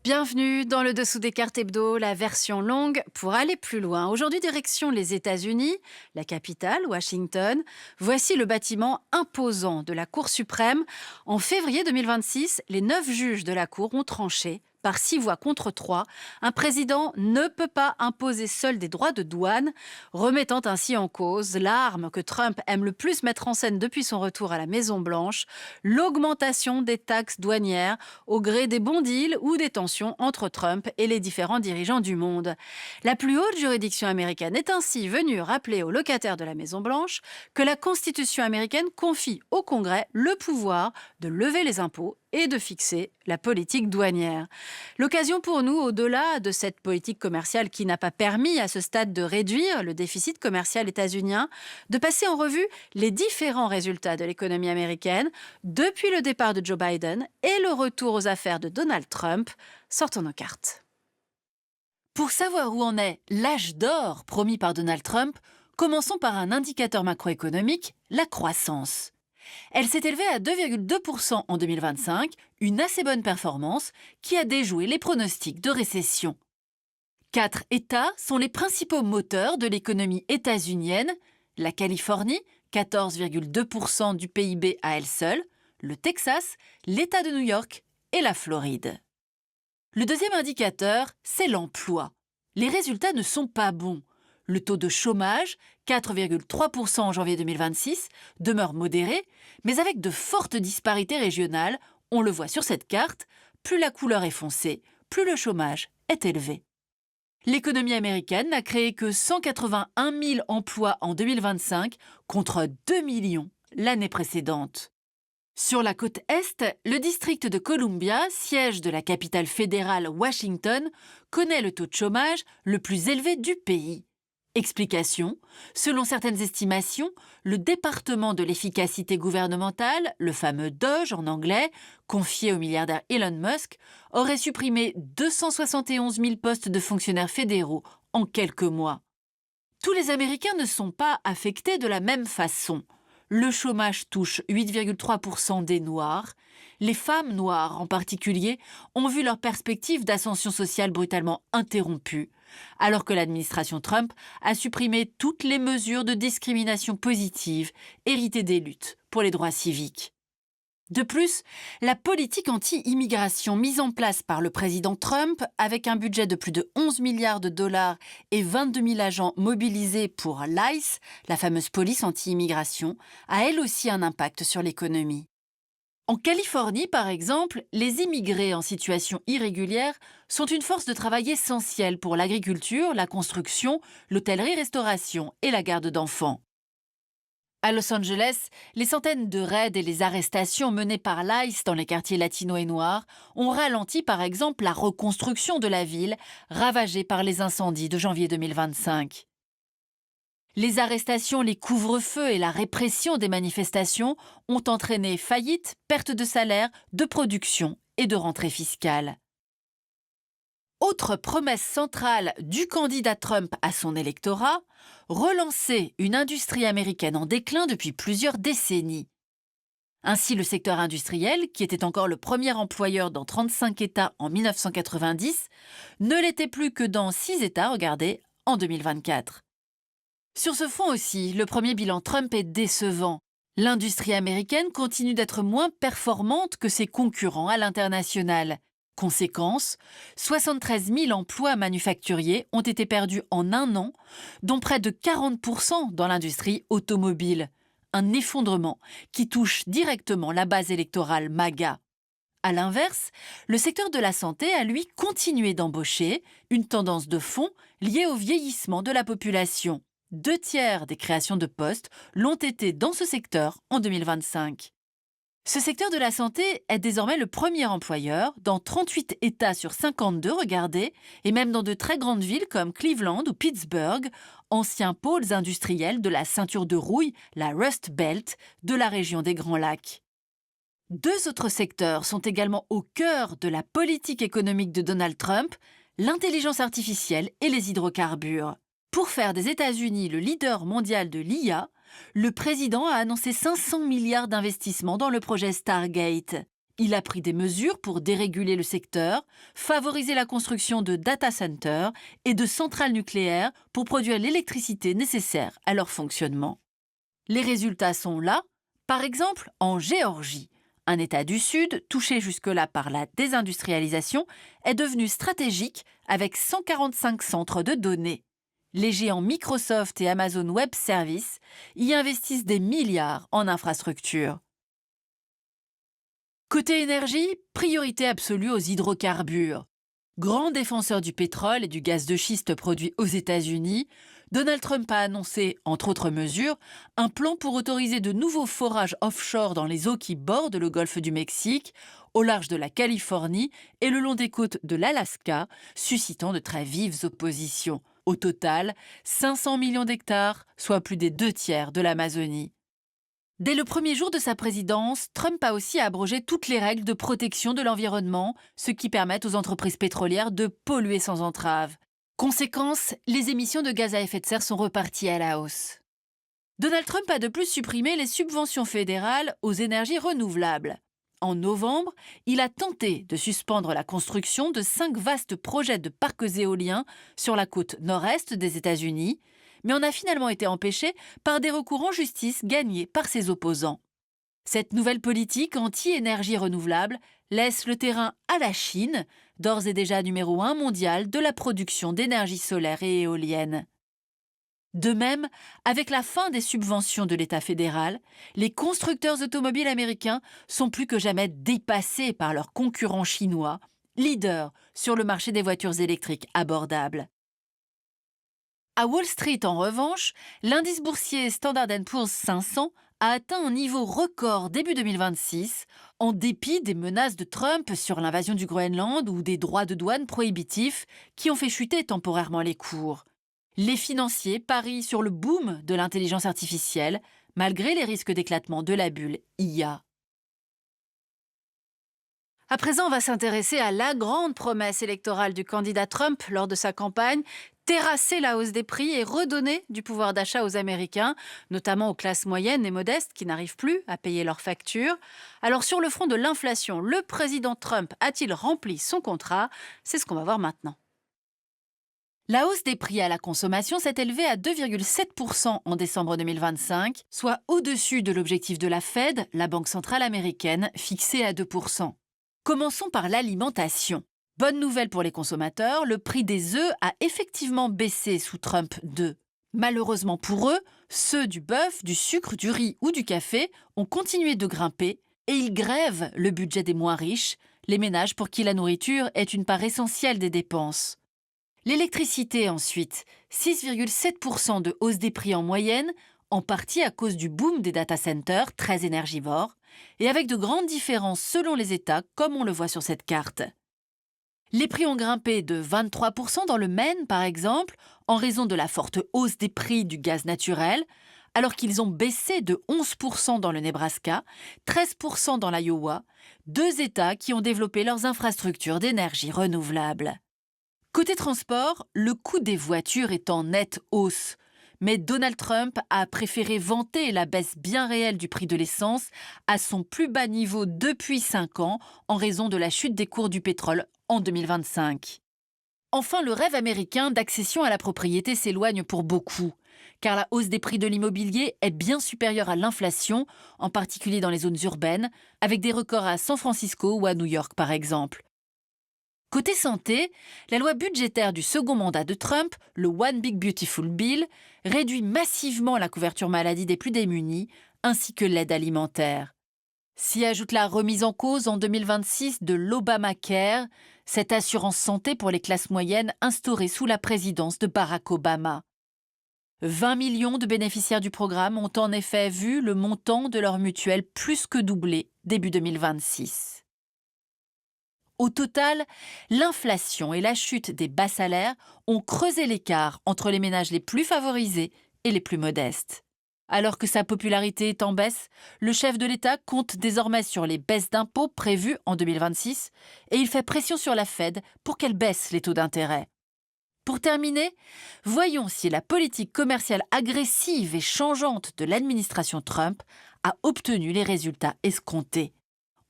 Bienvenue dans le Dessous des cartes hebdo, la version longue pour aller plus loin. Aujourd'hui, direction les États-Unis, la capitale, Washington. Voici le bâtiment imposant de la Cour suprême. En février 2026, les 9 juges de la Cour ont tranché par 6 voix contre 3. Un président ne peut pas imposer seul des droits de douane, remettant ainsi en cause l'arme que Trump aime le plus mettre en scène depuis son retour à la Maison-Blanche, l'augmentation des taxes douanières au gré des bons deals ou des tensions entre Trump et les différents dirigeants du monde. La plus haute juridiction américaine est ainsi venue rappeler aux locataires de la Maison-Blanche que la Constitution américaine confie au Congrès le pouvoir de lever les impôts et de fixer la politique douanière. L'occasion pour nous, au-delà de cette politique commerciale qui n'a pas permis à ce stade de réduire le déficit commercial états-unien, de passer en revue les différents résultats de l'économie américaine depuis le départ de Joe Biden et le retour aux affaires de Donald Trump. Sortons nos cartes. Pour savoir où en est l'âge d'or promis par Donald Trump, commençons par un indicateur macroéconomique, la croissance. Elle s'est élevée à 2,2% en 2025, une assez bonne performance qui a déjoué les pronostics de récession. 4 États sont les principaux moteurs de l'économie états-unienne, la Californie, 14,2% du PIB à elle seule, le Texas, l'État de New York et la Floride. Le deuxième indicateur, c'est l'emploi. Les résultats ne sont pas bons. Le taux de chômage, 4,3% en janvier 2026, demeure modéré, mais avec de fortes disparités régionales, on le voit sur cette carte, plus la couleur est foncée, plus le chômage est élevé. L'économie américaine n'a créé que 181 000 emplois en 2025 contre 2 millions l'année précédente. Sur la côte Est, le district de Columbia, siège de la capitale fédérale Washington, connaît le taux de chômage le plus élevé du pays. Explication, selon certaines estimations, le département de l'efficacité gouvernementale, le fameux DOGE en anglais, confié au milliardaire Elon Musk, aurait supprimé 271 000 postes de fonctionnaires fédéraux en quelques mois. Tous les Américains ne sont pas affectés de la même façon. Le chômage touche 8,3% des Noirs. Les femmes noires, en particulier, ont vu leur perspective d'ascension sociale brutalement interrompue, alors que l'administration Trump a supprimé toutes les mesures de discrimination positive héritées des luttes pour les droits civiques. De plus, la politique anti-immigration mise en place par le président Trump, avec un budget de plus de 11 milliards de dollars et 22 000 agents mobilisés pour l'ICE, la fameuse police anti-immigration, a elle aussi un impact sur l'économie. En Californie, par exemple, les immigrés en situation irrégulière sont une force de travail essentielle pour l'agriculture, la construction, l'hôtellerie-restauration et la garde d'enfants. À Los Angeles, les centaines de raids et les arrestations menées par l'ICE dans les quartiers latinos et noirs ont ralenti par exemple la reconstruction de la ville ravagée par les incendies de janvier 2025. Les arrestations, les couvre-feux et la répression des manifestations ont entraîné faillites, pertes de salaire, de production et de rentrées fiscales. Autre promesse centrale du candidat Trump à son électorat, relancer une industrie américaine en déclin depuis plusieurs décennies. Ainsi, le secteur industriel, qui était encore le premier employeur dans 35 États en 1990, ne l'était plus que dans 6 États, regardez, en 2024. Sur ce fond aussi, le premier bilan Trump est décevant. L'industrie américaine continue d'être moins performante que ses concurrents à l'international. Conséquence, 73 000 emplois manufacturiers ont été perdus en un an, dont près de 40% dans l'industrie automobile. Un effondrement qui touche directement la base électorale MAGA. A l'inverse, le secteur de la santé a lui continué d'embaucher, une tendance de fond liée au vieillissement de la population. 2/3 des créations de postes l'ont été dans ce secteur en 2025. Ce secteur de la santé est désormais le premier employeur dans 38 États sur 52, regardez, et même dans de très grandes villes comme Cleveland ou Pittsburgh, anciens pôles industriels de la ceinture de rouille, la Rust Belt, de la région des Grands Lacs. 2 autres secteurs sont également au cœur de la politique économique de Donald Trump, l'intelligence artificielle et les hydrocarbures. Pour faire des États-Unis le leader mondial de l'IA, le président a annoncé 500 milliards d'investissements dans le projet Stargate. Il a pris des mesures pour déréguler le secteur, favoriser la construction de data centers et de centrales nucléaires pour produire l'électricité nécessaire à leur fonctionnement. Les résultats sont là, par exemple en Géorgie. Un État du Sud, touché jusque-là par la désindustrialisation, est devenu stratégique avec 145 centres de données. Les géants Microsoft et Amazon Web Services y investissent des milliards en infrastructures. Côté énergie, priorité absolue aux hydrocarbures. Grand défenseur du pétrole et du gaz de schiste produit aux États-Unis, Donald Trump a annoncé, entre autres mesures, un plan pour autoriser de nouveaux forages offshore dans les eaux qui bordent le golfe du Mexique, au large de la Californie et le long des côtes de l'Alaska, suscitant de très vives oppositions. Au total, 500 millions d'hectares, soit plus des 2/3 de l'Amazonie. Dès le premier jour de sa présidence, Trump a aussi abrogé toutes les règles de protection de l'environnement, ce qui permet aux entreprises pétrolières de polluer sans entrave. Conséquence, les émissions de gaz à effet de serre sont reparties à la hausse. Donald Trump a de plus supprimé les subventions fédérales aux énergies renouvelables. En novembre, il a tenté de suspendre la construction de 5 vastes projets de parcs éoliens sur la côte nord-est des États-Unis, mais en a finalement été empêché par des recours en justice gagnés par ses opposants. Cette nouvelle politique anti-énergie renouvelable laisse le terrain à la Chine, d'ores et déjà numéro 1 mondial de la production d'énergie solaire et éolienne. De même, avec la fin des subventions de l'État fédéral, les constructeurs automobiles américains sont plus que jamais dépassés par leurs concurrents chinois, leaders sur le marché des voitures électriques abordables. À Wall Street, en revanche, l'indice boursier Standard & Poor's 500 a atteint un niveau record début 2026, en dépit des menaces de Trump sur l'invasion du Groenland ou des droits de douane prohibitifs qui ont fait chuter temporairement les cours. Les financiers parient sur le boom de l'intelligence artificielle, malgré les risques d'éclatement de la bulle IA. À présent, on va s'intéresser à la grande promesse électorale du candidat Trump lors de sa campagne, terrasser la hausse des prix et redonner du pouvoir d'achat aux Américains, notamment aux classes moyennes et modestes qui n'arrivent plus à payer leurs factures. Alors sur le front de l'inflation, le président Trump a-t-il rempli son contrat? C'est ce qu'on va voir maintenant. La hausse des prix à la consommation s'est élevée à 2,7% en décembre 2025, soit au-dessus de l'objectif de la Fed, la Banque centrale américaine, fixé à 2%. Commençons par l'alimentation. Bonne nouvelle pour les consommateurs, le prix des œufs a effectivement baissé sous Trump 2. Malheureusement pour eux, ceux du bœuf, du sucre, du riz ou du café ont continué de grimper et ils grèvent le budget des moins riches, les ménages pour qui la nourriture est une part essentielle des dépenses. L'électricité ensuite, 6,7% de hausse des prix en moyenne, en partie à cause du boom des data centers très énergivores, et avec de grandes différences selon les États comme on le voit sur cette carte. Les prix ont grimpé de 23% dans le Maine, par exemple, en raison de la forte hausse des prix du gaz naturel, alors qu'ils ont baissé de 11% dans le Nebraska, 13% dans l'Iowa, 2 États qui ont développé leurs infrastructures d'énergie renouvelable. Côté transport, le coût des voitures est en nette hausse, mais Donald Trump a préféré vanter la baisse bien réelle du prix de l'essence à son plus bas niveau depuis 5 ans en raison de la chute des cours du pétrole en 2025. Enfin, le rêve américain d'accession à la propriété s'éloigne pour beaucoup, car la hausse des prix de l'immobilier est bien supérieure à l'inflation, en particulier dans les zones urbaines, avec des records à San Francisco ou à New York par exemple. Côté santé, la loi budgétaire du second mandat de Trump, le One Big Beautiful Bill, réduit massivement la couverture maladie des plus démunis, ainsi que l'aide alimentaire. S'y ajoute la remise en cause en 2026 de l'Obamacare, cette assurance santé pour les classes moyennes instaurée sous la présidence de Barack Obama. 20 millions de bénéficiaires du programme ont en effet vu le montant de leur mutuelle plus que doubler début 2026. Au total, l'inflation et la chute des bas salaires ont creusé l'écart entre les ménages les plus favorisés et les plus modestes. Alors que sa popularité est en baisse, le chef de l'État compte désormais sur les baisses d'impôts prévues en 2026 et il fait pression sur la Fed pour qu'elle baisse les taux d'intérêt. Pour terminer, voyons si la politique commerciale agressive et changeante de l'administration Trump a obtenu les résultats escomptés.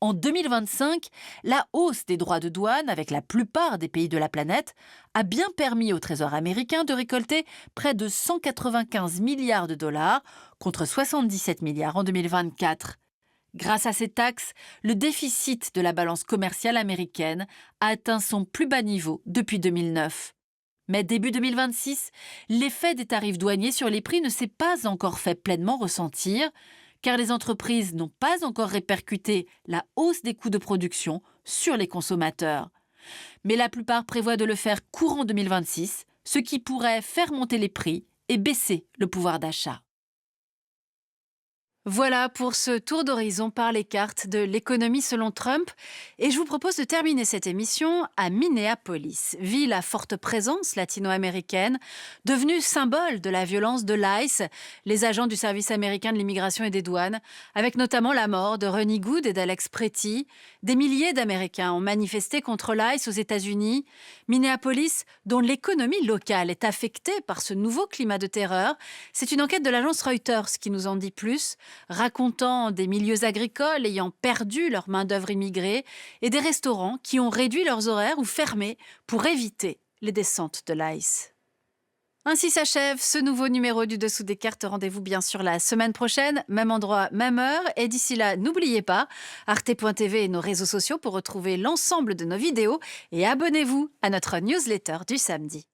En 2025, la hausse des droits de douane avec la plupart des pays de la planète a bien permis au Trésor américain de récolter près de 195 milliards de dollars contre 77 milliards en 2024. Grâce à ces taxes, le déficit de la balance commerciale américaine a atteint son plus bas niveau depuis 2009. Mais début 2026, l'effet des tarifs douaniers sur les prix ne s'est pas encore fait pleinement ressentir, car les entreprises n'ont pas encore répercuté la hausse des coûts de production sur les consommateurs. Mais la plupart prévoient de le faire courant 2026, ce qui pourrait faire monter les prix et baisser le pouvoir d'achat. Voilà pour ce tour d'horizon par les cartes de l'économie selon Trump. Et je vous propose de terminer cette émission à Minneapolis, ville à forte présence latino-américaine, devenue symbole de la violence de l'ICE, les agents du service américain de l'immigration et des douanes, avec notamment la mort de Ronnie Good et d'Alex Pretty. Des milliers d'Américains ont manifesté contre l'ICE aux États-Unis. Minneapolis, dont l'économie locale est affectée par ce nouveau climat de terreur, c'est une enquête de l'agence Reuters qui nous en dit plus, racontant des milieux agricoles ayant perdu leur main-d'œuvre immigrée et des restaurants qui ont réduit leurs horaires ou fermé pour éviter les descentes de l'ICE. Ainsi s'achève ce nouveau numéro du Dessous des cartes. Rendez-vous bien sûr la semaine prochaine, même endroit, même heure. Et d'ici là, n'oubliez pas, arte.tv et nos réseaux sociaux pour retrouver l'ensemble de nos vidéos et abonnez-vous à notre newsletter du samedi.